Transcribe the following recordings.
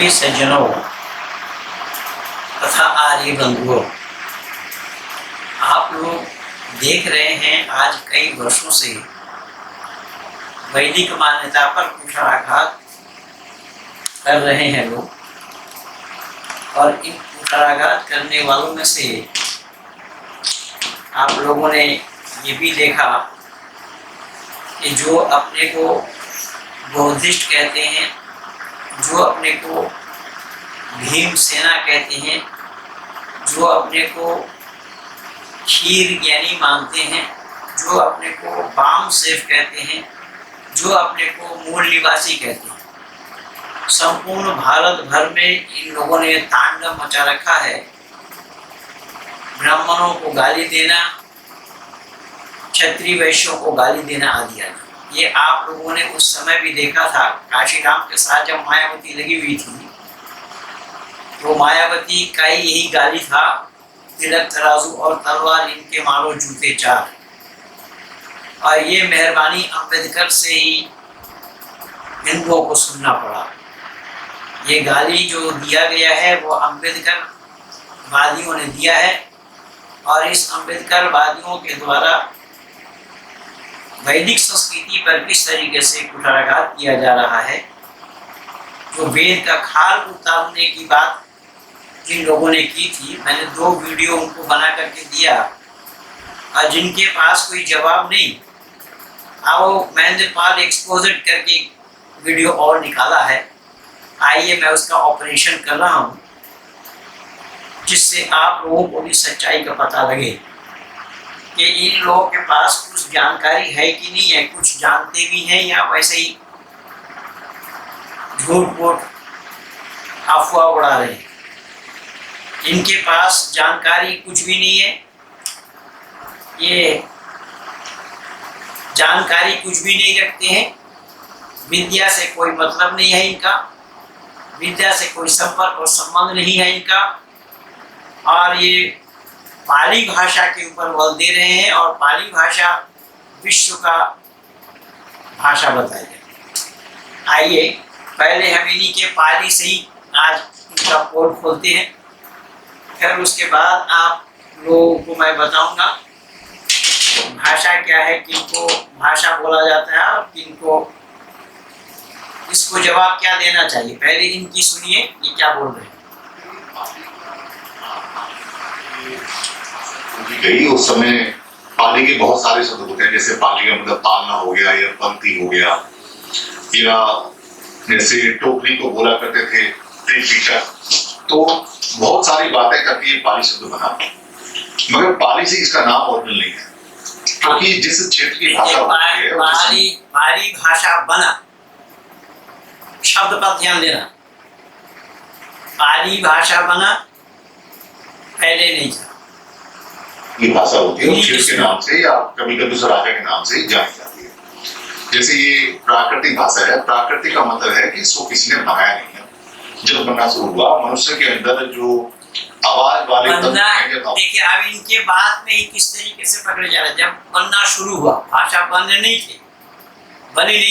सभी सज्जनों तथा आर्य बंधुओं, आप लोग देख रहे हैं आज कई वर्षों से वैदिक मान्यता पर कुठाराघात कर रहे हैं लोग, और इन कुठाराघात करने वालों में से आप लोगों ने ये भी देखा कि जो अपने को बौद्धिस्ट कहते हैं, जो अपने को भीम सेना कहते हैं, जो अपने को क्षीर ज्ञानी मानते हैं, जो अपने को बाम सेफ कहते हैं, जो अपने को मूल निवासी कहते हैं, संपूर्ण भारत भर में इन लोगों ने तांडव मचा रखा है। ब्राह्मणों को गाली देना, क्षत्रिय वैश्यों को गाली देना आदि आदि। ये आप लोगों ने उस समय भी देखा था, काशीराम के साथ जब मायावती लगी हुई थी तो मायावती का ही यही गाली था, तिलक तराजू और तलवार इनके मारो जूते चार। और ये मेहरबानी अम्बेडकर से ही हिंदुओं को सुनना पड़ा। ये गाली जो दिया गया है वो अम्बेडकर वादियों ने दिया है, और इस अम्बेडकर वादियों के द्वारा वैदिक संस्कृति पर किस तरीके से कुठाराघात किया जा रहा है। जो वेद का खाल उतारने की बात जिन लोगों ने की थी, मैंने 2 वीडियो उनको बना करके दिया, और जिनके पास कोई जवाब नहीं, आओ मैंने पाल एक्सपोजर करके वीडियो और निकाला है। आइए मैं उसका ऑपरेशन कर रहा हूँ, जिससे आप लोगों को भी सच्चाई का पता लगे कि इन लोगों के पास कुछ जानकारी है कि नहीं है, कुछ जानते भी हैं या वैसे ही झूठ मूठ अफवाह उड़ा रहे हैं। इनके पास जानकारी कुछ भी नहीं है, ये जानकारी कुछ भी नहीं रखते हैं, विद्या से कोई मतलब नहीं है इनका, विद्या से कोई संपर्क और संबंध नहीं है इनका, और ये पाली भाषा के ऊपर बल दे रहे हैं, और पाली भाषा विश्व का भाषा बताई जाए। आइए पहले हम इन्हीं के पाली से ही आज इनका पोल खोलते हैं, फिर उसके बाद आप लोगों को मैं बताऊंगा भाषा क्या है, किनको भाषा बोला जाता है और किनको इसको जवाब क्या देना चाहिए। पहले इनकी सुनिए, ये क्या बोल रहे हैं। गई उस समय पाली के बहुत सारे शब्द होते हैं, जैसे पाली का मतलब पालना हो गया या पंक्ति हो गया, या जैसे टोकरी को बोला करते थे टीचर। तो बहुत सारी बातें करके ये पाली शब्द बना, मगर पाली से इसका नाम ओरिजिनल नहीं है, क्योंकि जिस क्षेत्र की भाषा होती है पाली भाषा बना, शब्द पर ध्यान देना। पाली भाषा बना, पहले नहीं था। ये भाषा होती है क्षेत्र के नाम से या कभी कभी उस राजा के नाम से जानी जाती है। जैसे ये प्राकृतिक भाषा है, प्राकृतिक का मतलब है कि इसको किसी ने बनाया नहीं है। जब बनना शुरू हुआ, मनुष्य के अंदर जो आवाज वाले देखिए अब इनके बात में ही किस तरीके से पकड़े जा रहे हैं। जब बनना शुरू हुआ, भाषा बनी नहीं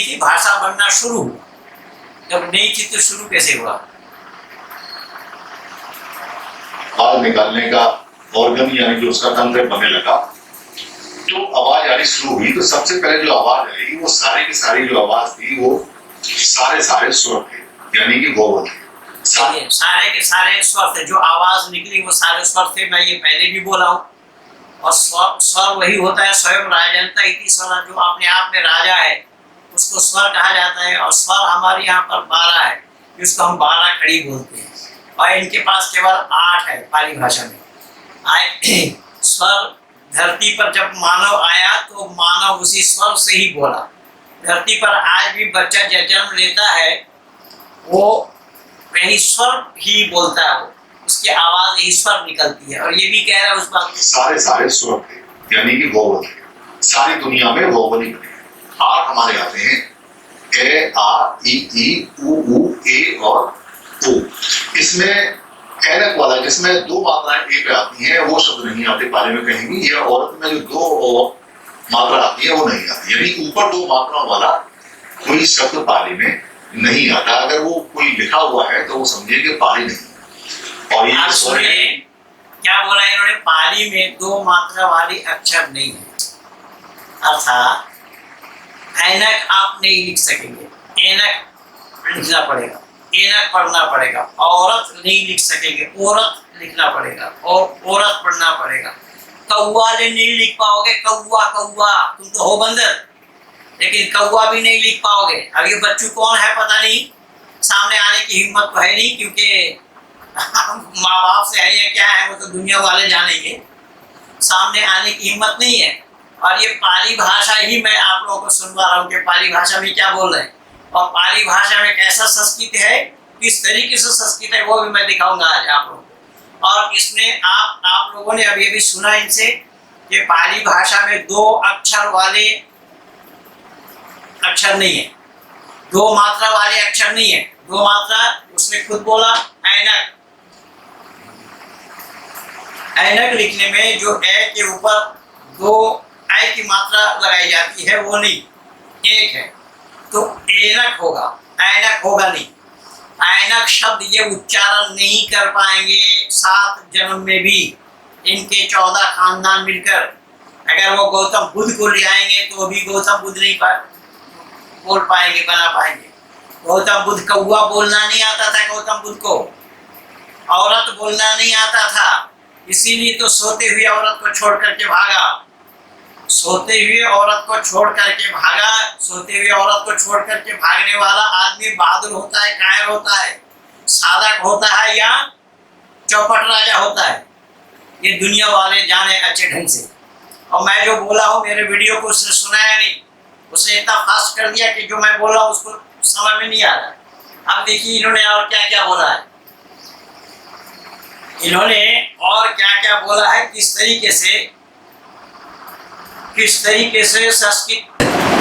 थी, भाषा बनना शुरू हुआ। जब नहीं थी तो शुरू कैसे हुआ? आवाज निकालने का ऑर्गन यानी जो उसका तंत्र बनने लगा, तो आवाज आनी शुरू हुई। तो सबसे पहले जो आवाज आई, वो सारी की सारी जो आवाज थी वो सारे स्वर थे, यानी कि गौर थे। सारे के सारे स्वर थे, जो आवाज निकली वो सारे स्वर थे। मैं ये पहले भी बोला हूँ, और स्वर वही होता है स्वयं राजंता इति स्वर, जो अपने आप में राजा है उसको स्वर कहा जाता है। और स्वर हमारे यहाँ पर 12 है, जिसको हम 12 खड़ी बोलते हैं, और इनके पास केवल 8 है पाली भाषा में। स्वर धरती पर जब मानव आया तो मानव उसी स्वर से ही बोला। धरती पर आज भी बच्चा जब जन्म लेता है वो वही स्वर ही बोलता है, उसकी आवाज ही स्वर निकलती है। और ये भी कह रहा है उस बात सारे स्वर थे, यानी कि वोवल थे। सारी दुनिया में वोवल ही बने। 8 हमारे आते हैं, ए आ ई उ ए और ओ। इसमें ऐनक वाला जिसमें 2 मात्राएं ए पे आती हैं, वो शब्द नहीं आते पाली में कहीं भी। या औरत में जो 2 मात्रा आती है वो नहीं आती, यानी ऊपर 2 मात्राओं वाला कोई शब्द पाली में नहीं आता। अगर वो कोई लिखा हुआ है तो वो समझिए कि पाली नहीं है। और आप ये सुनिए क्या बोला इन्होंने, पाली में 2 मात्रा वाली अक्षर नहीं है, अर्थात ऐनक आप नहीं लिख सकेंगे, ऐनक लिखना पड़ेगा, ऐनक पढ़ना पड़ेगा। औरत नहीं लिख सकेंगे, औरत लिखना पड़ेगा, और औरत पढ़ना पड़ेगा। कौवा ले नहीं लिख पाओगे, कौवा कौवा, तुम तो हो बंदर, लेकिन कौवा भी नहीं लिख पाओगे। अब ये बच्चू कौन है पता नहीं, सामने आने की हिम्मत तो है नहीं, क्योंकि माँ बाप से है या क्या है वो तो दुनिया वाले जानेंगे, सामने आने की हिम्मत नहीं है। और ये पाली भाषा ही मैं आप लोगों को सुनवा रहा हूँ कि पाली भाषा में क्या बोल रहे हैं, और पाली भाषा में कैसा संस्कृत है, किस तरीके से संस्कृत है, वो भी मैं दिखाऊंगा आज आप लोगों को। और इसमें आप लोगों ने अभी अभी सुना इनसे कि पाली भाषा में 2 अक्षर वाले अक्षर नहीं है, 2 मात्रा वाले अक्षर नहीं है। 2 मात्रा उसने खुद बोला, ऐनक। ऐनक लिखने में जो ए के ऊपर 2 ऐ की मात्रा लगाई जाती है वो नहीं, एक है, तो ऐनक होगा, ऐनक होगा नहीं। ऐनक शब्द ये उच्चारण नहीं कर पाएंगे 7 जन्म में भी, इनके 14 खानदान मिलकर। अगर वो गौतम बुद्ध को ले आएंगे तो भी गौतम बुद्ध नहीं बोल पाएंगे, बना पाएंगे। गौतम बुद्ध कौवा बोलना नहीं आता था गौतम बुद्ध को, औरत बोलना नहीं आता था, इसीलिए तो सोते हुए औरत को छोड़ करके भागा, सोते हुए औरत को छोड़ करके भागा। सोते हुए औरत को छोड़ करके भागने वाला आदमी बहादुर होता है, कायर होता है, साधक होता है या चौपट राजा होता है, ये दुनिया वाले जाने अच्छे ढंग से। और मैं जो बोला हूँ मेरे वीडियो को उसने सुनाया नहीं, उसने इतना फास्ट कर दिया कि जो मैं बोल रहा हूँ उसको समझ में नहीं आ रहा। अब देखिए इन्होंने और क्या क्या बोला है, इन्होंने और क्या क्या बोला है, किस तरीके से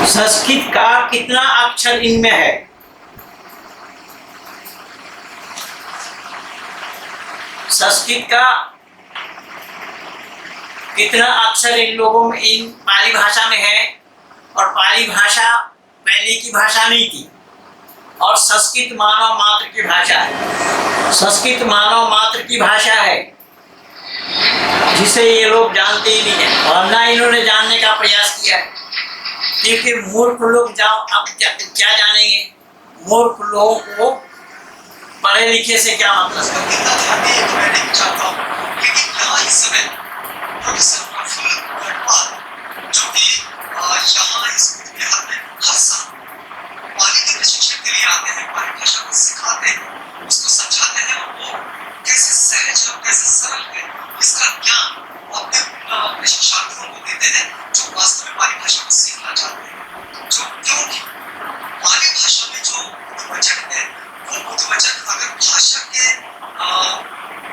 संस्कृत का कितना अक्षर इनमें है। संस्कृत का कितना अक्षर इन लोगों में, इन पाली भाषा में है। और पाली भाषा पहले की भाषा नहीं थी, और संस्कृत मानव मात्र की भाषा है। संस्कृत मानव मात्र की भाषा है जिसे ये लोग जानते ही नहीं है, और ना इन्होंने जानने का प्रयास किया है, क्योंकि मूर्ख लोग जाओ अब क्या जानेंगे, मूर्ख लोगों को पढ़े लिखे से क्या मतलब। प्रशिक्षण के लिए आते हैं, पाली भाषा को सिखाते हैं, उसको समझाते हैं, और वो कैसे सहज और कैसे सरल है इसका ज्ञान वो अपने शिक्षार्थियों को देते हैं जो वास्तव में पाली भाषा को सीखना चाहते हैं। जो क्योंकि पाली भाषा में जो उद्वचन है वो उद्वचन अगर भाषा के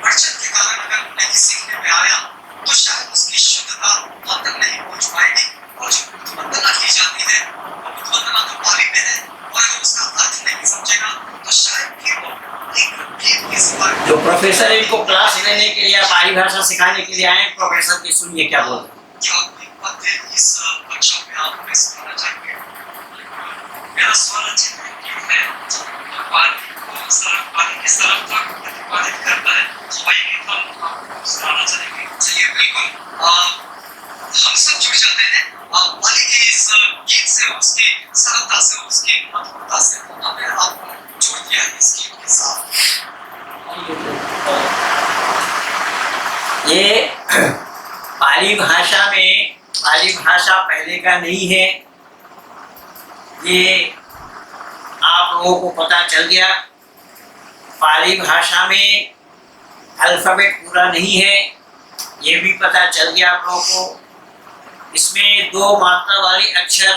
वर्चन के कारण अगर नहीं सीखने में आया तो शायद उसकी शुद्धता वहां तक नहीं पहुंच पाएगी। और जो उद्वंदना की जाती है वो उद्वंदना तो पाली में है, और अगर उसका अर्थ नहीं समझेगा तो शायद फिर वो जो प्रोफेसर इनको क्लास लेने के लिए, पाली भाषा सिखाने के लिए आए, प्रोफेसर की सुनिए क्या बोल रहे हैं। क्या इस वर्कशॉप में आप हमें सिखाना चाहेंगे? मेरा सवाल है कि मैं पाली को पाली की सरलता को प्रतिपादित करता है, वही हम आपको सिखाना चाहेंगे। चलिए बिल्कुल, हम सब जुड़ जाते हैं पाली के इस गीत से, उसकी सरलता से, उसकी मधुरता से। हमने आपको जोड़ दिया है इस गीत के साथ। ये पाली भाषा में, पाली भाषा पहले का नहीं है, ये आप लोगों को पता चल गया। पाली भाषा में अल्फाबेट पूरा नहीं है, ये भी पता चल गया आप लोगों को। इसमें 2 मात्रा वाली अक्षर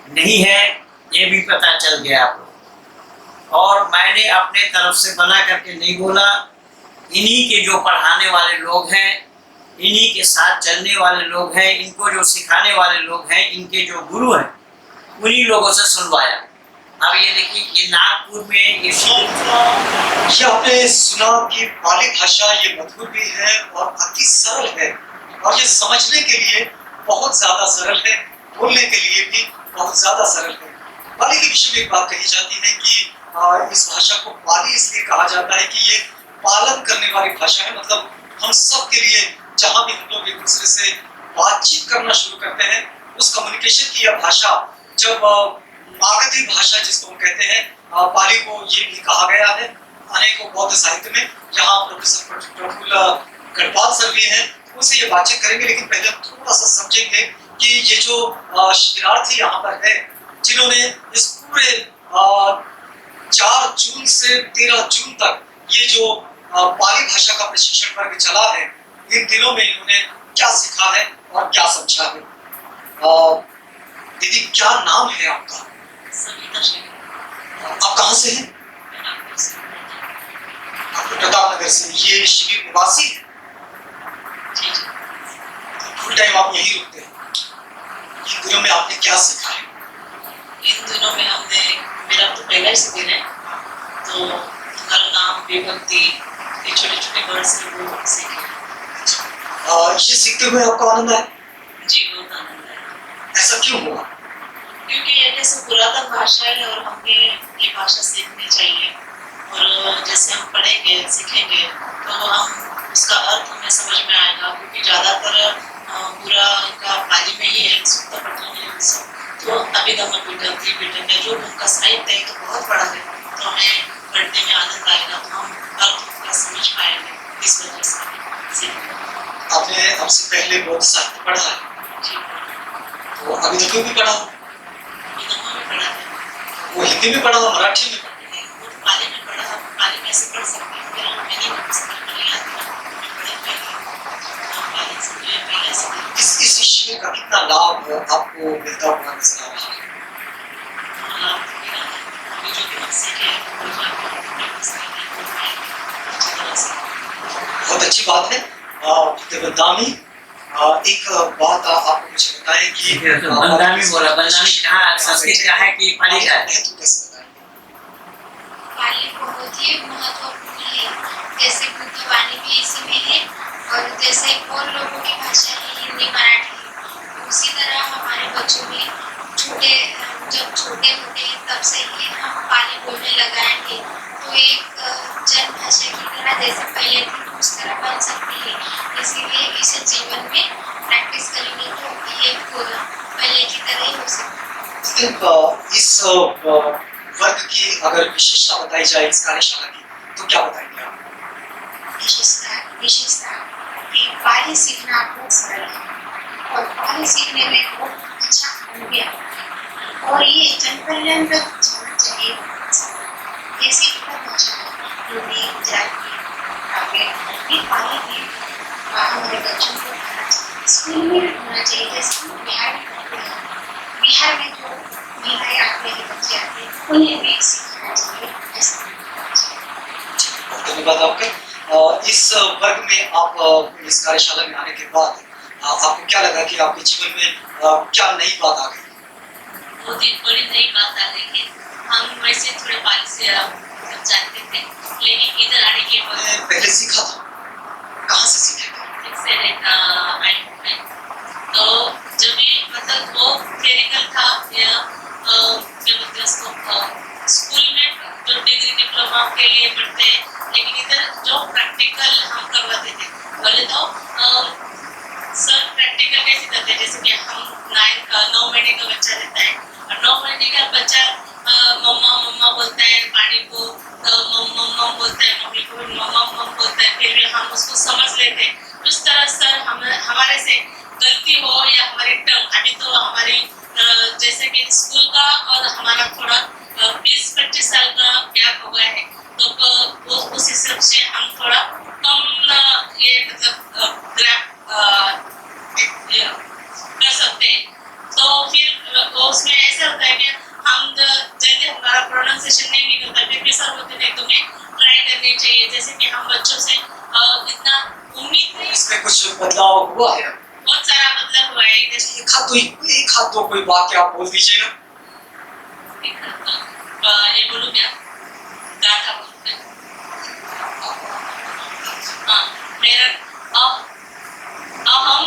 नहीं है, ये भी पता चल गया आप लोग। और मैंने अपने तरफ से बना करके नहीं बोला, इन्हीं के जो पढ़ाने वाले लोग हैं, इन्हीं के साथ चलने वाले लोग हैं, इनको जो सिखाने वाले लोग हैं, इनके जो गुरु हैं, उन्हीं लोगों से सुनवाया। अब ये देखिए, ये नागपुर में ये आपने सुना कि पाली भाषा ये मधुर भी है और अति सरल है, और ये समझने के लिए बहुत ज्यादा सरल है, बोलने के लिए भी बहुत ज्यादा सरल है। पाली के विषय में एक बात कही जाती है कि इस भाषा को पाली इसलिए कहा जाता है कि ये पालन करने वाली भाषा है। मतलब हम सब के लिए जहाँ भी हम लोग एक दूसरे से बातचीत करना शुरू करते हैं, उस कम्युनिकेशन की यह भाषा, जब मागधी भाषा जिसको हम कहते हैं, पाली को ये भी कहा गया है अनेकों बौद्ध साहित्य में। यहाँ प्रोफेसर प्रफुल्ल गढ़पाल सर भी हैं, उनसे ये बातचीत करेंगे। लेकिन पहले हम थोड़ा सा समझेंगे कि ये जो शिविरार्थी यहाँ पर है, जिन्होंने इस पूरे 4 जून से 13 जून तक ये जो पाली भाषा का प्रशिक्षण वर्ग चला है, इन दिनों में इन्होंने क्या सीखा है और क्या समझा है। दीदी, क्या नाम है आपका? सविता शेखर। आप कहाँ से हैं? आप प्रताप नगर से। ये शिविर निवासी है? जी जी। फुल टाइम आप यही रुकते हैं? इन दिनों में आपने क्या सीखा है? इन दिनों में हमने, मेरा तो पहला ही शिविर है, तो हर नाम, विभक्ति, ये छोटे छोटे वर्ड्स हैं वो सीखे। ये सीखते हुए आपको आनंद आया? जी, बहुत आनंद आया। ऐसा क्यों हुआ? क्योंकि ये जैसे पुरातन भाषा है और हमें ये भाषा सीखनी चाहिए, और जैसे हम पढ़ेंगे सीखेंगे तो हम उसका अर्थ हमें समझ में आएगा। क्योंकि ज़्यादातर पूरा उनका पाली में ही है, सुत्ता पटना, तो अभिधम्म पीठम है, जो उनका साहित्य है तो बहुत बड़ा है, तो हमें पढ़ने में आनंद आएगा, तो हम अर्थ उनका समझ पाएंगे। इस वजह से सीखेंगे। आपने हमसे पहले बौद्ध साहित्य पढ़ा है, जी, तो अभिधम्म भी पढ़ा, अभिधम्म में पढ़ा है। वो हिंदी में पढ़ा, मराठी में पढ़ा। वो तो पाली में पढ़ा, पाली में ऐसे पढ़ सकते हैं, फिर हम नहीं पढ़ सकते, नहीं आती पाली से पहले से। इस शिविर का कितना लाभ आपको मिलता हुआ नजर आ रहा है? लाभ तो मिला है, अभी जो भी हम सीखे वो प्रैक्टिस करके वो अच्छी तरह से। बहुत अच्छी बात है। बंदामी, एक बात आपको मुझे बताएं कि बंदामी बोला, बंदामी कहाँ संस्कृत का है कि पाली का है? पाली बहुत ही महत्वपूर्ण है। जैसे बुद्ध वाणी भी इसी में है, और जैसे और लोगों की भाषा है हिंदी, मराठी, उसी तरह हमारे बच्चों में जब छोटे होते हैं तब से ही हम पाली बोलने लगाएंगे तो एक जन भाषा की तरह जैसे पहले थी उस तरह बन सकती है। इसीलिए इसे जीवन में प्रैक्टिस करेंगे तो ये पहले की तरह ही हो सकती है। इस वर्ग की अगर विशेषता बताई जाए इस कार्यशाला की, तो क्या बताएंगे आप? विशेषता कि पाली सीखना बहुत सरल है और पाली सीखने में बहुत अच्छा अनुभव आता है, और ये जन कल्याण तक जाना चाहिए। जैसे भाषा हिंदी, गुजराती, ये पाली में हमारे बच्चों को पढ़ना चाहिए, स्कूल में भी होना चाहिए। जैसे बिहार में जो महिलाएं आते हैं, बच्चे आते हैं, उन्हें भी सीखना चाहिए। धन्यवाद आपका। इस वर्ग में आप इस कार्यशाला में आने के बाद आपको क्या लगा कि आपके जीवन में क्या नई बात आ गई? बहुत ही बड़ी नई बात आ गई है। हम वैसे थोड़े पाली से जानते थे, लेकिन इधर आने के बाद पहले सीखा था, कहाँ से सीखे थे? तो जब भी मतलब वो क्लिनिकल था या क्या बोलते हैं उसको, स्कूल में जो डिग्री डिप्लोमा के लिए पढ़ते हैं, लेकिन इधर जो प्रैक्टिकल हम करवाते थे। पहले तो सर प्रैक्टिकल कैसे करते हैं, जैसे कि हम 9 महीने का बच्चा रहता है और 9 महीने का बच्चा मम्मा मम्मा बोलता है, पानी को मम्मा बोलता है, मम्मी को मम्मा मम्मा बोलता है, फिर भी हम उसको समझ लेते हैं। उस तरह सर हमारे से गलती हो या हमारी टर्म, अभी तो हमारी जैसे कि स्कूल का और हमारा थोड़ा 20-25 साल का गैप हो गया है, तो उस हिसाब से हम थोड़ा कम ये मतलब ग्रैप कर सकते हैं। तो फिर उसमें ऐसा होता है कि हम जल्दी हमारा प्रोनाउंसिएशन नहीं निकलता, फिर भी सर बोलते हैं तुम्हें ट्राई करनी चाहिए। जैसे कि हम बच्चों से इतना उम्मीद नहीं। इसमें कुछ बदलाव हुआ है? बहुत सारा बदलाव हुआ है। जैसे एक हाथ दो कोई वाक्य आप बोल दीजिए ना। ये बोलूं क्या? गाथा बोलते हैं। हाँ, मेरा अहम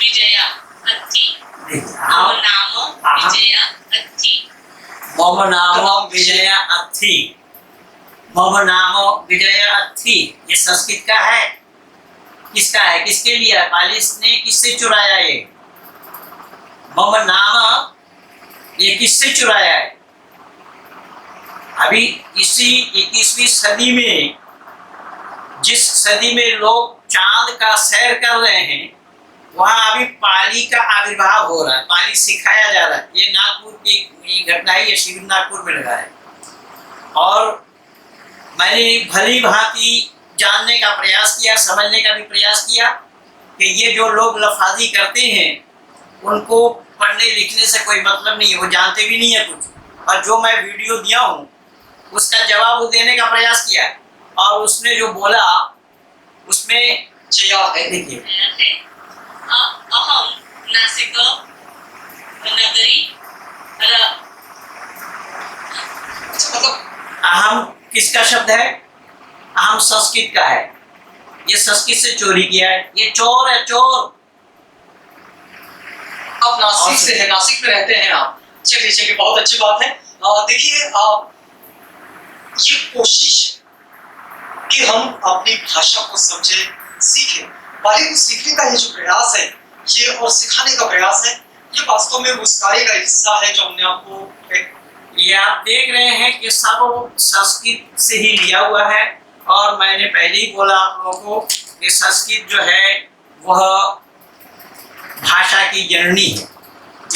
विजया अति, मम नाम विजया अति। मम अर्थी, मम नाम विजय अर्थी, ये संस्कृत का है। किसका है, किसके लिए है? पाली ने किससे चुराया ये मम नाम? ये किससे चुराया है? अभी इसी 21वीं सदी में, जिस सदी में लोग चांद का सैर कर रहे हैं, वहां अभी पाली का आविर्भाव हो रहा है, पाली सिखाया जा रहा है। ये नागपुर की घटना है, ये शिविर नागपुर में लगा है। और मैंने भली भांति जानने का प्रयास किया, समझने का भी प्रयास किया कि ये जो लोग लफाजी करते हैं उनको पढ़ने लिखने से कोई मतलब नहीं है, वो जानते भी नहीं है कुछ। और जो मैं वीडियो दिया हूँ उसका जवाब वो देने का प्रयास किया, और उसने जो बोला उसमें देखिए, अहम नासिक नगरी मतलब अहम किसका शब्द है? अहम संस्कृत का है। ये संस्कृत से चोरी किया है, ये चोर है, चोर। आप नासिक से हैं, नासिक में रहते हैं आप। चलिए चलिए, बहुत अच्छी बात है। देखिए, ये कोशिश है कि हम अपनी भाषा को समझे, सीखें। पाली को सीखने का ये जो प्रयास है, ये और सिखाने का प्रयास है, ये वास्तव में उस कार्य का हिस्सा है जो हमने आपको, ये आप देख रहे हैं कि सब संस्कृत से ही लिया हुआ है। और मैंने पहले ही बोला आप लोगों को कि संस्कृत जो है वह भाषा की जननी है।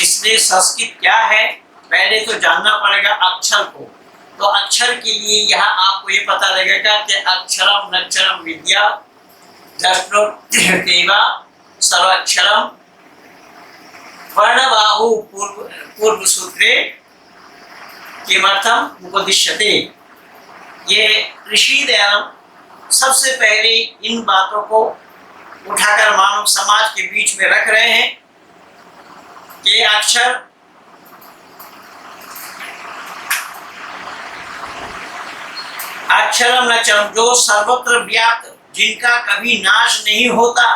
इसलिए संस्कृत क्या है पहले तो जानना पड़ेगा अक्षर को। तो अक्षर के लिए यहाँ आपको ये पता लगेगा कि अक्षरम नक्षरम विद्या दृष्टोक्तेवा सर्वाक्षरम वर्णबाहु पूर्व सूत्रे किमर्थम उपदिश्यते। ये ऋषि दयानंद सबसे पहले इन बातों को उठाकर मानव समाज के बीच में रख रहे हैं कि अक्षर अक्षरम नक्षरम, जो सर्वत्र व्याप्त, जिनका कभी नाश नहीं होता,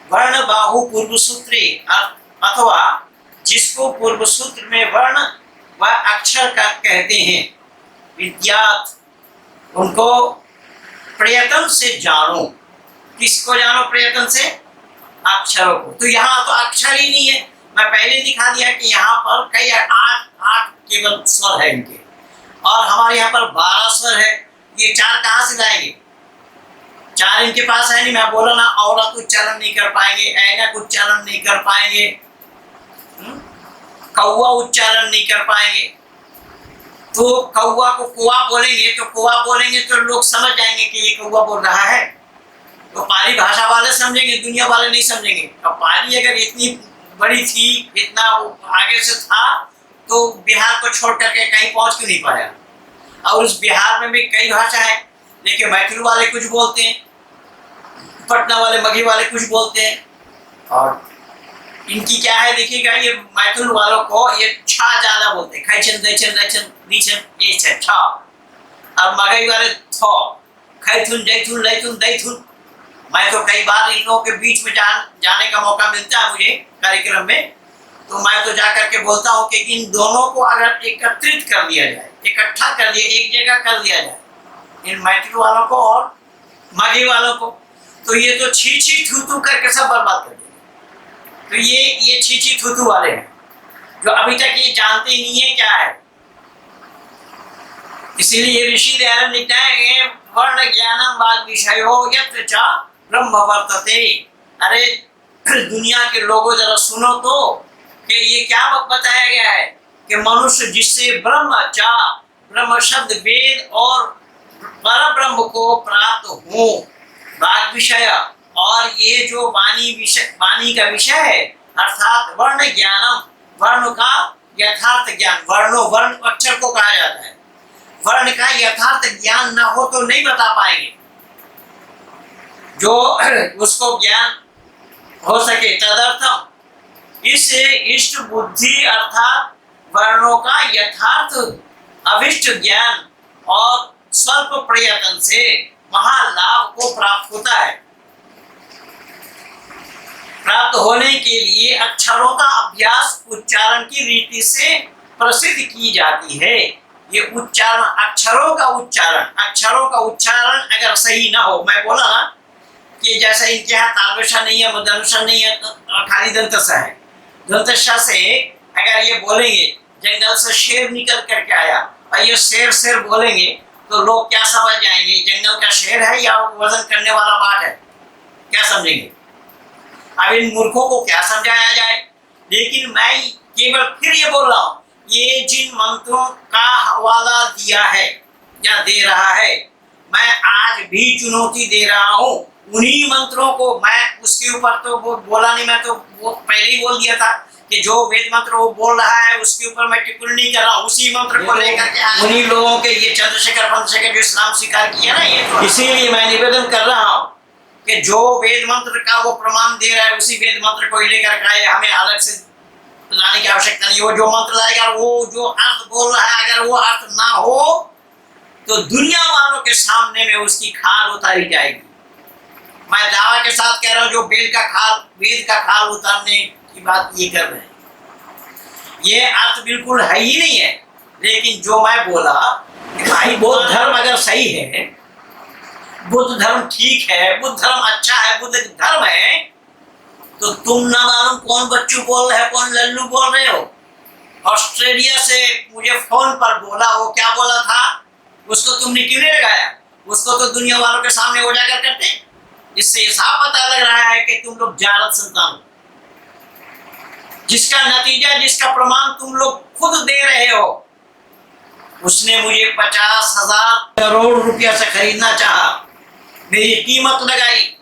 वर्ण बाहु पूर्व सूत्रे, अथवा जिसको पूर्व सूत्र में वर्ण व अक्षर का कहते हैं, विद्यात, उनको प्रयत्न से जानो। किसको जानो प्रयत्न से? अक्षरों को। तो यहाँ तो अक्षर ही नहीं है। मैं पहले दिखा दिया कि यहाँ पर कई आठ केवल स्वर है इनके, और हमारे यहाँ पर 12 स्वर है। ये 4 कहाँ से लाएंगे? 4 इनके पास है नहीं। मैं बोला ना, औरत उच्चारण नहीं कर पाएंगे, ऐनक उच्चारण नहीं कर पाएंगे, कौवा उच्चारण नहीं कर पाएंगे। तो कौवा को कौवा बोलेंगे, तो कौवा बोलेंगे तो लोग समझ जाएंगे कि ये कौवा बोल रहा है। तो पाली भाषा वाले समझेंगे, दुनिया वाले नहीं समझेंगे। अब पाली अगर इतनी बड़ी थी, इतना आगे से था, तो बिहार को छोड़ करके कहीं पहुंच क्यों नहीं पाया? और उस बिहार में भी कई भाषा है, लेकिन मैथिल वाले कुछ बोलते हैं, पटना वाले, मगही वाले कुछ बोलते हैं। और इनकी क्या है देखिएगा, ये मैथिल वालों को ये छा ज्यादा बोलते हैं, खैचन दैचन दैचन दीचन, ये है छा। और मगही वाले थो, खैथुन जैथुन लैथुन दैथुन। मैं तो कई बार इन लोगों के बीच में जाने का मौका मिलता है मुझे कार्यक्रम में, तो मैं तो जाकर के बोलता हूँ कि इन दोनों को अगर एकत्रित कर दिया जाए, इकट्ठा कर दिया, एक जगह कर दिया जाए, इन मैथिल वालों को और मगही वालों को, तो ये तो छी छी थू थू करके सब बर्बाद कर देंगे। तो ये छी छी थू थू वाले हैं, जो अभी तक ये जानते ही नहीं है क्या है। इसीलिए ऋषि दयानंद लिखता है, वर्ण ज्ञानम वाद विषयो यत्र च ब्रह्म वर्तते। अरे दुनिया के लोगों जरा सुनो तो कि ये क्या बताया गया है कि मनुष्य जिससे ब्रह्म शब्द वेद और पर ब्रह्म को प्राप्त हो, वाद विषय, और ये जो वाणी का विषय है, अर्थात वर्ण ज्ञानम, वर्ण का यथार्थ ज्ञान। वर्ण अक्षर को कहा जाता है। वर्ण का यथार्थ ज्ञान न हो तो नहीं बता पाएंगे। जो उसको ज्ञान हो सके, तदर्थम इस इष्ट बुद्धि अर्थात वर्णों का यथार्थ अभिष्ट ज्ञान और स्वल्प प्रयत्न से महालाभ को प्राप्त होता है। प्राप्त होने के लिए अक्षरों का अभ्यास उच्चारण की रीति से प्रसिद्ध की जाती है। ये उच्चारण, अक्षरों का उच्चारण अगर सही ना हो, मैं बोला ना कि जैसे इनके यहाँ तालवेशा नहीं है, मदनुषा नहीं है, खाली दंतसा है। दंतसा से अगर ये बोलेंगे जंगल से शेर निकल करके आया और ये शेर बोलेंगे तो लोग क्या समझ जाएंगे, जंगल का शेर है या वजन करने वाला बाघ है, क्या समझेंगे? अब इन मूर्खों को क्या समझाया जाए? लेकिन मैं केवल फिर ये बोल रहा हूं, ये जिन मंत्रों का हवाला दिया है या दे रहा है, मैं आज भी चुनौती दे रहा हूं उन्हीं मंत्रों को। मैं उसके ऊपर तो वो बोला नहीं, मैं तो वो पहले ही बोल दिया था कि जो वेद मंत्र वो बोल रहा है उसके ऊपर मैं टिप्पणी नहीं कर रहा हूँ, उसी मंत्र को लेकर के उन्हीं लोगों के ये चंद्रशेखर जो इस्लाम स्वीकार किया ना, ये तो इसीलिए मैं निवेदन कर रहा हूँ कि जो वेद मंत्र का वो प्रमाण दे रहा है उसी वेद मंत्र को लेकर के आए, हमें अलग से लाने की आवश्यकता नहीं। वो जो मंत्र लाएगा, वो जो अर्थ बोल रहा है, अगर वो अर्थ ना हो तो दुनिया वालों के सामने में उसकी खाल उतारी जाएगी। मैं दावा के साथ कह रहा हूँ, जो वेद का खाल उतारने की बात ये कर रहे हैं, ये अर्थ बिल्कुल है ही नहीं है। लेकिन जो मैं बोला कि भाई बौद्ध धर्म अगर सही है, बुद्ध धर्म ठीक है, बुद्ध धर्म अच्छा है, बुद्ध धर्म है, तो तुम ना मालूम कौन बच्चू बोल रहे हो, कौन लल्लू बोल रहे हो। ऑस्ट्रेलिया से मुझे फोन पर बोला, वो क्या बोला था, उसको तुमने क्यों नहीं लगाया? उसको तो दुनिया वालों के सामने उजागर करते। इससे साफ पता लग रहा है कि तुम लोग जालत संतान हो, जिसका नतीजा, जिसका प्रमाण तुम लोग खुद दे रहे हो। उसने मुझे 50,000 करोड़ रुपया से खरीदना चाहा, मेरी कीमत लगाई,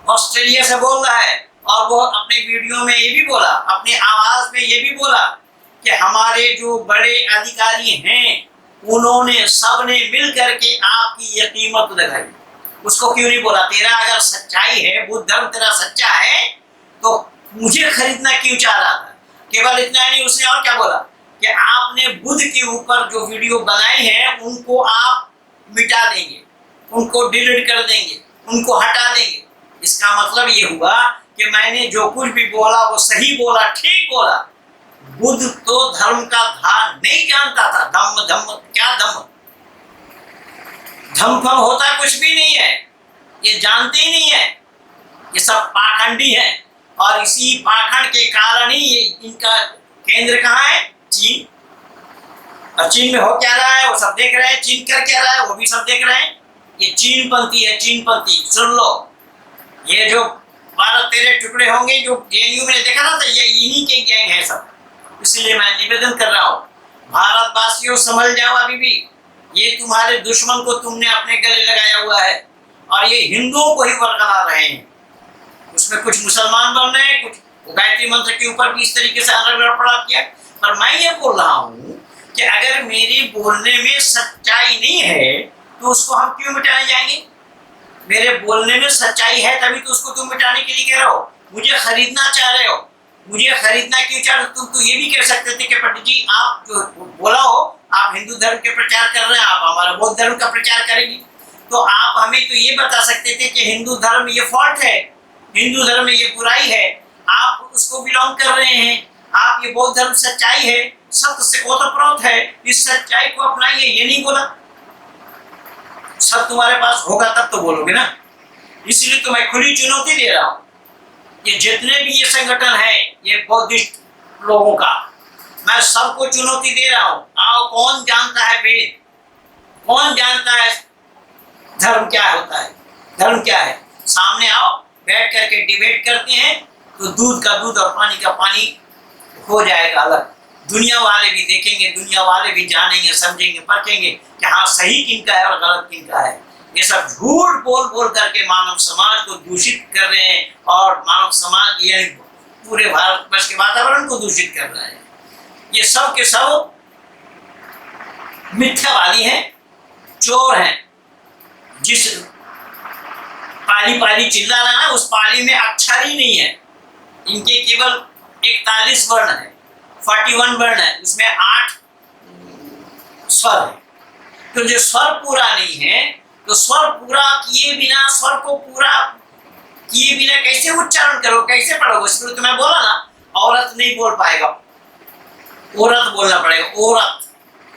ऑस्ट्रेलिया से बोल रहा है, और वो अपने वीडियो में ये भी बोला, अपनी आवाज में ये भी बोला कि हमारे जो बड़े अधिकारी हैं उन्होंने सबने मिल करके आपकी ये कीमत लगाई। उसको क्यों नहीं बोला, तेरा अगर सच्चाई है, बुद्ध धर्म तेरा सच्चा है, तो मुझे खरीदना क्यों चाह रहा था? केवल इतना नहीं, उसने और क्या बोला कि आपने बुद्ध के ऊपर जो वीडियो बनाई है उनको आप मिटा देंगे, उनको डिलीट कर देंगे, उनको हटा देंगे। इसका मतलब ये हुआ कि मैंने जो कुछ भी बोला वो सही बोला, ठीक बोला। बुद्ध तो धर्म का धार नहीं जानता था। धम्म क्या धम्म फल होता कुछ भी नहीं है, ये जानते ही नहीं है, ये सब पाखंडी है। और इसी पाखंड के कारण ही ये इनका केंद्र कहाँ है? चीन। और चीन में हो क्या रहा है वो सब देख रहे हैं, चीन कर क्या रहा है वो भी सब देख रहे हैं। ये चीनपंथी है, चीनपंथी। सुन लो, ये जो 12-13 टुकड़े होंगे जो जेएनयू में देखा था, ये इन्हीं के गैंग है सब। इसलिए मैं निवेदन कर रहा हूँ, भारतवासियों संभल जाओ। अभी भी ये तुम्हारे दुश्मन को तुमने अपने गले लगाया हुआ है और ये हिंदुओं को ही बरकरा रहे हैं। उसमें कुछ मुसलमान बन रहे हैं, कुछ गायत्री मंत्र के ऊपर भी इस तरीके से अलग गड़बड़ा किया। पर मैं ये बोल रहा हूँ कि अगर मेरे बोलने में सच्चाई नहीं है तो उसको हम क्यों मिटाने जाएंगे? मेरे बोलने में सच्चाई है तभी तो उसको तुम मिटाने के लिए कह रहे हो। मुझे खरीदना चाह रहे हो, मुझे खरीदना क्यों चाह रहे हो? तुम तो ये भी कह सकते थे कि पंडित जी आप जो बोला हो, आप हिंदू धर्म के प्रचार कर रहे हैं, आप हमारा बौद्ध धर्म का प्रचार करेंगे, तो आप हमें तो ये बता सकते थे कि हिंदू धर्म ये फॉल्ट है, हिंदू धर्म में ये बुराई है, आप उसको बिलोंग कर रहे हैं, आप ये बौद्ध धर्म सच्चाई है, सत्य से ओतप्रोत है, इस सच्चाई को अपनाइए। ये नहीं बोला। सब तुम्हारे पास होगा तब तो बोलोगे ना। इसलिए तो मैं खुली चुनौती दे रहा हूँ, ये जितने भी ये संगठन है ये बौद्धिस्ट लोगों का, मैं सबको चुनौती दे रहा हूँ। आओ, कौन जानता है वेद, कौन जानता है धर्म क्या होता है, धर्म क्या है, सामने आओ, बैठ करके डिबेट करते हैं तो दूध का दूध और पानी का पानी हो जाएगा अलग। दुनिया वाले भी देखेंगे, दुनिया वाले भी जानेंगे, समझेंगे, परखेंगे कि हाँ सही किनका है और गलत किनका है। ये सब झूठ बोल बोल करके मानव समाज को दूषित कर रहे हैं और मानव समाज यानी पूरे भारतवर्ष के वातावरण को दूषित कर रहे हैं। ये सब के सब मिथ्यावादी हैं, चोर हैं। जिस पाली पाली चिल्ला रहा है उस पाली में अक्षर ही नहीं है। इनके केवल 41 वर्ण है, 41 वर्ण है, उसमें 8 स्वर है। तो जो स्वर पूरा नहीं है, तो स्वर पूरा किए बिना, स्वर को पूरा किए बिना कैसे उच्चारण करो, कैसे पढ़ोगे? इसलिए तो मैं बोला ना, औरत नहीं बोल पाएगा, औरत बोलना पड़ेगा, औरत।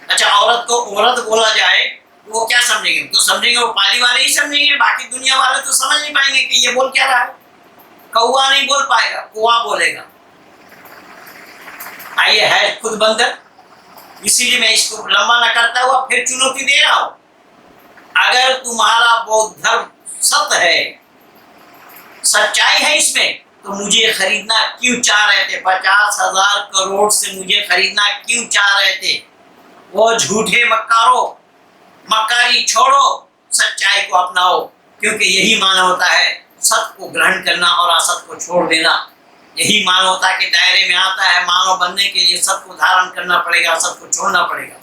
अच्छा, औरत को औरत बोला जाए तो वो क्या समझेंगे? तो समझेंगे वो पाली वाले ही समझेंगे, बाकी दुनिया वाले तो समझ नहीं पाएंगे कि ये बोल क्या रहा है। कौवा नहीं बोल पाएगा, कौवा बोलेगा। आइए, है खुद बंदर। इसीलिए मैं इसको लंबा न करता हुआ फिर चुनौती दे रहा हूं। अगर तुम्हारा बौद्ध धर्म सत्य है, सच्चाई है इसमें, तो मुझे खरीदना क्यों चाह रहे थे? 50,000 करोड़ से मुझे खरीदना क्यों चाह रहे थे? वो झूठे मक्कारों, मक्कारी छोड़ो, सच्चाई को अपनाओ, क्योंकि यही मानवता है, सत्य को ग्रहण करना और असत को छोड़ देना। यही मानवता के दायरे में आता है। मानव बनने के लिए सत्य को धारण करना पड़ेगा, असत को छोड़ना पड़ेगा।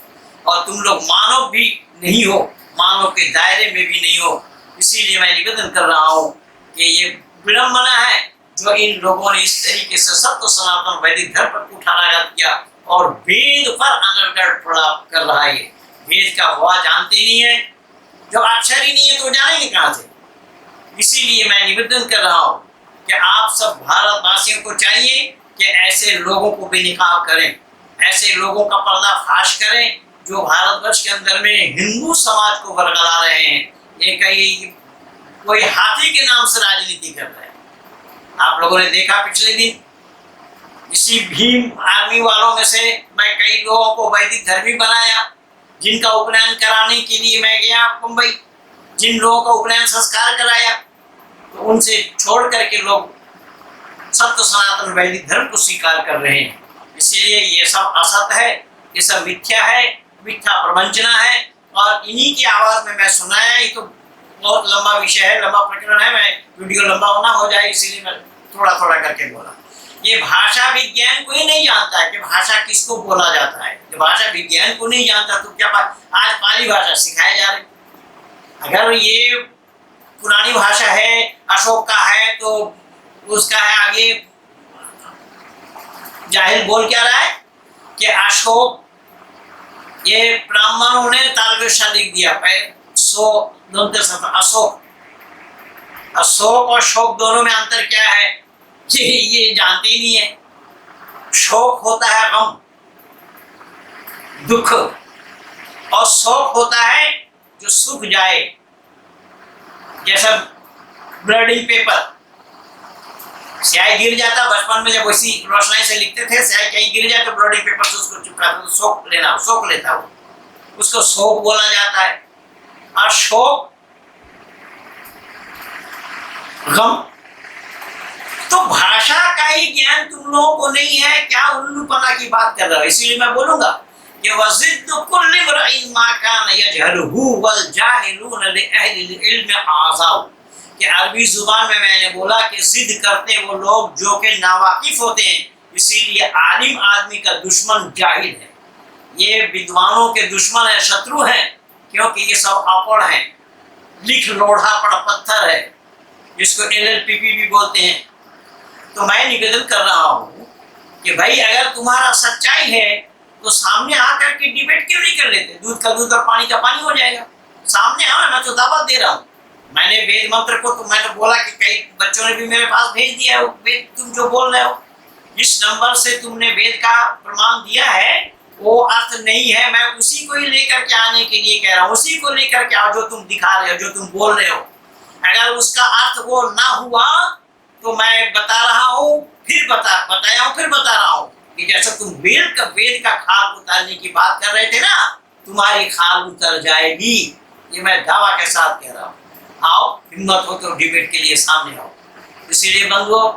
और तुम लोग मानव भी नहीं हो, मानव के दायरे में भी नहीं हो। इसीलिए मैं निवेदन कर रहा हूँ कि ये विडंबना है जो इन लोगों ने इस तरीके से सत्य सनातन वैदिक धर्म पर कुठाराघात किया और वेद पर अनर्गल कर रहा है। वेद का हुआ जानते नहीं है, जो अक्षर ही नहीं है तो जानेंगे कहाँ से? इसीलिए मैं निवेदन कर रहा हूँ कि आप सब भारतवासियों को चाहिए कि ऐसे लोगों को बेनकाब करें, ऐसे लोगों का पर्दाफाश करें जो भारतवर्ष के अंदर में हिंदू समाज को बरगला रहे हैं। ये कई कोई हाथी के नाम से राजनीति कर रहे हैं। आप लोगों ने देखा पिछले दिन इसी भीम आर्मी वालों में से मैं कई लोगों को वैदिक धर्मी बनाया, जिनका उपनयन कराने के लिए मैं गया मुंबई, जिन लोगों का उपनयन संस्कार कराया, तो उनसे छोड़ करके लोग सत्य सनातन वैदिक धर्म को स्वीकार कर रहे हैं। इसीलिए ये सब असत है, ये सब मिथ्या है, मिथ्या प्रवंचना है। और इन्हीं की आवाज में मैं सुनाया। ये तो बहुत लंबा विषय है, लंबा प्रकरण है, मैं वीडियो लंबा होना हो जाए इसीलिए मैं थोड़ा थोड़ा करके बोला। ये भाषा विज्ञान कोई नहीं जानता है कि भाषा किसको बोला जाता है। जो भाषा विज्ञान को नहीं जानता तो क्या आज पाली भाषा सिखाया जा रही? अगर ये पुरानी भाषा है, अशोक का है, तो उसका है आगे जाहिल बोल क्या रहा है कि अशोक, ये ब्राह्मणों ने तालवेशा लिख दिया अशोक। अशोक और शोक दोनों में अंतर क्या है ये जानते ही नहीं है। शोक होता है गम, दुख, और शोक होता है जो सूख जाए, जैसा ब्लडिंग पेपर, स्याही गिर जाता। बचपन में जब वैसी रोशनाई से लिखते थे, स्याही कहीं गिर जाए तो ब्लडिंग पेपर से उसको चिपकाते तो शोक लेता वो, उसको शोक बोला जाता है। और शोक, गम, तो भाषा का ही ज्ञान तुम लोगों को नहीं है, क्या उल्लूपना की बात कर रहे हो? इसीलिए मैं बोलूंगा कि वज़िद्दु कुल्लि इम्रिइन मा कान यजहलहु वल जाहिलून लिअहलिल इल्म आज़ाउ। कि अरबी जुबान में मैंने बोला कि जिद करते वो लोग जो कि नावाकिफ होते हैं। इसीलिए आलिम आदमी का दुश्मन जाहिल है। ये विद्वानों के दुश्मन है, शत्रु हैं, क्योंकि ये सब अपढ़ हैं, लिख लोढ़ा पड़ पत्थर है, जिसको LLPP भी बोलते हैं। तो मैं निवेदन कर रहा हूँ कि भाई अगर तुम्हारा सच्चाई है तो सामने आकर के डिबेट क्यों नहीं कर लेते? दूध का दूध और पानी का पानी हो जाएगा। सामने आओ, मैं तो दावत दे रहा हूँ। मैंने वेद मंत्र को, तो मैंने बोला कि कई बच्चों ने भी मेरे पास भेज दिया है वो वेद, तुम जो बोल रहे हो इस नंबर से तुमने वेद का प्रमाण दिया है, वो अर्थ नहीं है। मैं उसी को ही लेकर के आने के लिए कह रहा हूँ, उसी को लेकर के आओ जो तुम दिखा रहे हो, जो तुम बोल रहे हो। अगर उसका अर्थ वो ना हुआ तो मैं बता रहा हूँ, फिर बता रहा हूँ कि जैसा तुम वेद का खाल उतारने की बात कर रहे थे ना, तुम्हारी खाल उतर जाएगी। ये मैं दावा के साथ कह रहा हूँ। आओ, हिम्मत हो तो डिबेट के लिए सामने आओ। इसीलिए बंधुओं,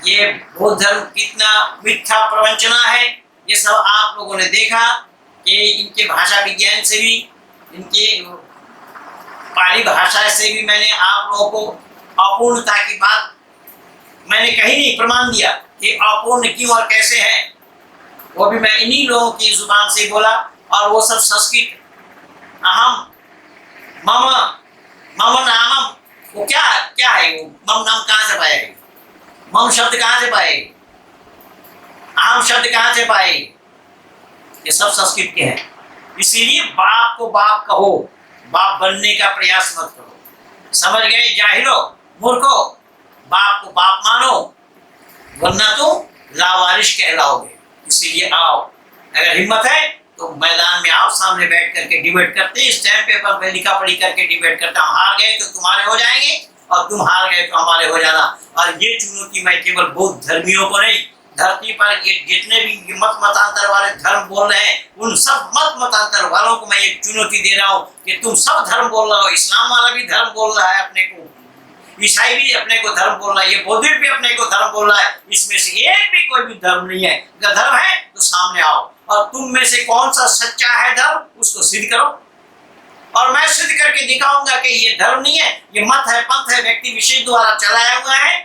ये बौद्ध धर्म कितना मिथ्या प्रवंचना है, ये सब आप लोगों ने देखा कि इनके भाषा विज्ञान से भी, इनके पाली भाषा से भी मैंने आप लोगों को अपूर्णता की बात मैंने कहीं नहीं प्रमाण दिया कि अपूर्ण क्यों और कैसे है। वो भी मैं इन्हीं लोगों की जुबान से बोला। और वो सब संस्कृत, अहम, मम, मम नामम, वो क्या है? वो मम नाम कहाँ से पाएगी? मम शब्द कहाँ से पाएगी? अहम शब्द कहाँ से पाएगी? ये सब संस्कृत के हैं। इसीलिए बाप को बाप कहो, बाप बनने का प्रयास मत करो। समझ गए जाहिलो, मूर्खो? बाप को बाप मानो, वरना तो लावारिश कहलाओगे। इसीलिए आओ, अगर हिम्मत है तो मैदान में आओ, सामने बैठ करके डिबेट करते हैं, स्टैम्प पेपर पे लिखा पढ़ी करके डिबेट करते हैं। हम हार गए तो तुम्हारे हो जाएंगे और तुम हार गए तो हमारे हो जाना। और ये चुनौती मैं केवल बौद्ध धर्मियों को नहीं, धरती पर ये जितने भी मत मतांतर वाले धर्म बोल रहे हैं उन सब मत मतांतर वालों को मैं एक चुनौती दे रहा हूँ कि तुम सब धर्म बोल रहे हो। इस्लाम वाला भी धर्म बोल रहा है अपने को, ईसाई भी अपने को धर्म बोल रहा है, ये बौद्ध भी अपने को धर्म बोल रहा है। इसमें से एक भी कोई भी धर्म नहीं है। अगर धर्म है तो सामने आओ और तुम में से कौन सा सच्चा है धर्म उसको सिद्ध करो। और मैं सिद्ध करके दिखाऊंगा कि ये धर्म नहीं है, ये मत है, पंथ है, व्यक्ति विशेष द्वारा चलाया हुआ है।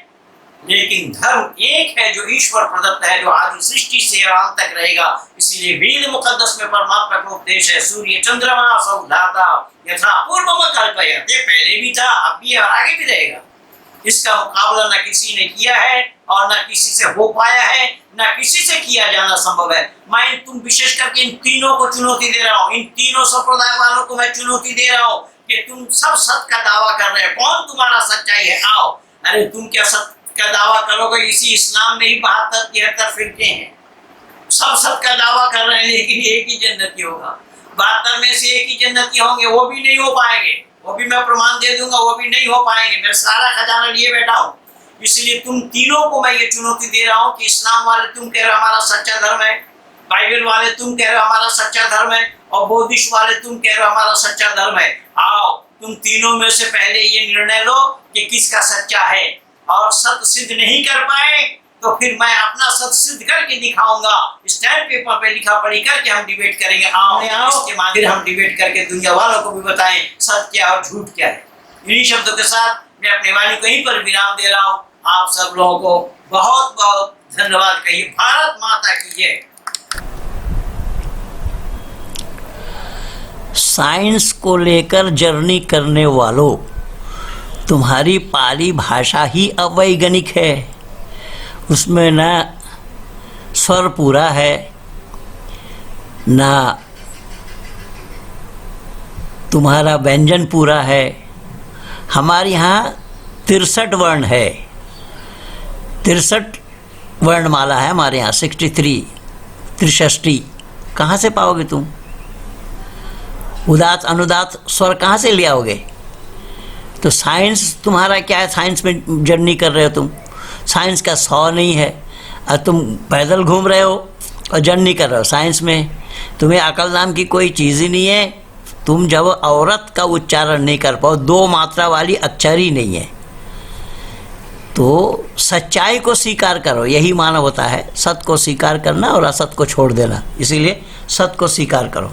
लेकिन धर्म एक है जो ईश्वर प्रदत्त है, जो आदि सृष्टि से अंत तक रहेगा। इसीलिए वेद मुकद्दस में परमात्मा का उपदेश है, सूर्य चंद्रमा सब धाता यथा पूर्व में कल्पयते, पहले भी था, अब भी और आगे भी रहेगा। इसका मुकाबला न किसी ने किया है और न किसी से हो पाया है, न किसी से किया जाना संभव है। मैं तुम विशेष करके इन तीनों को चुनौती दे रहा हूँ, इन तीनों संप्रदाय वालों को मैं चुनौती दे रहा हूँ कि तुम सब सत्य का दावा कर रहे हो। कौन तुम्हारा सच्चाई है? आओ। अरे तुम क्या सत्य का दावा करोगे? इसी इस्लाम में ही 72-73 फिरके हैं, सब सत्य का दावा कर रहे हैं, लेकिन एक ही जन्नती होगा। 72 में से एक ही जन्नती होंगे, वो भी नहीं हो पाएंगे। वो भी मैं प्रमाण दे दूंगा, वो भी नहीं हो पाएंगे। मैं सारा खजाना लिए बैठा हूँ। इसलिए तुम तीनों को मैं ये चुनौती दे रहा हूँ कि इस्लाम वाले तुम कह रहे हो हमारा सच्चा धर्म है, बाइबल वाले तुम कह रहे हो हमारा सच्चा धर्म है, और बौद्धिस्ट वाले तुम कह रहे हो हमारा सच्चा धर्म है। आओ, तुम तीनों में से पहले ये निर्णय लो कि किसका सच्चा है। और सत्य सिद्ध नहीं कर पाए तो फिर मैं अपना सत्य सिद्ध करके दिखाऊंगा। स्टैम्प पेपर पे लिखा पढ़ी करके हम डिबेट करेंगे। आओ, इसके माध्यम हम डिबेट करके दुनिया वालों को भी बताएं सत्य क्या और झूठ क्या है। इन्हीं शब्दों के साथ मैं अपनी वाणी को यहीं पर विराम दे रहा हूँ। आप सब लोगों को बहुत बहुत धन्यवाद कहिए। भारत माता की जय। साइंस को लेकर जर्नी करने वालों, तुम्हारी पाली भाषा ही अवैज्ञानिक है। उसमें ना स्वर पूरा है, ना तुम्हारा व्यंजन पूरा है। हमारे यहाँ 63 वर्ण है, 63 वर्णमाला है हमारे यहाँ, 63 कहाँ से पाओगे तुम? उदात अनुदात स्वर कहाँ से ले आओगे? तो साइंस तुम्हारा क्या है? साइंस में जर्नी कर रहे हो तुम, साइंस का 100 नहीं है और तुम पैदल घूम रहे हो और जर्नी कर रहे हो साइंस में। तुम्हें अकल नाम की कोई चीज़ ही नहीं है। तुम जब औरत का उच्चारण नहीं कर पाओ, 2 मात्रा वाली अक्षर ही नहीं है, तो सच्चाई को स्वीकार करो। यही मानवता है, सत्य को स्वीकार करना और असत को छोड़ देना। इसीलिए सत्य को स्वीकार करो।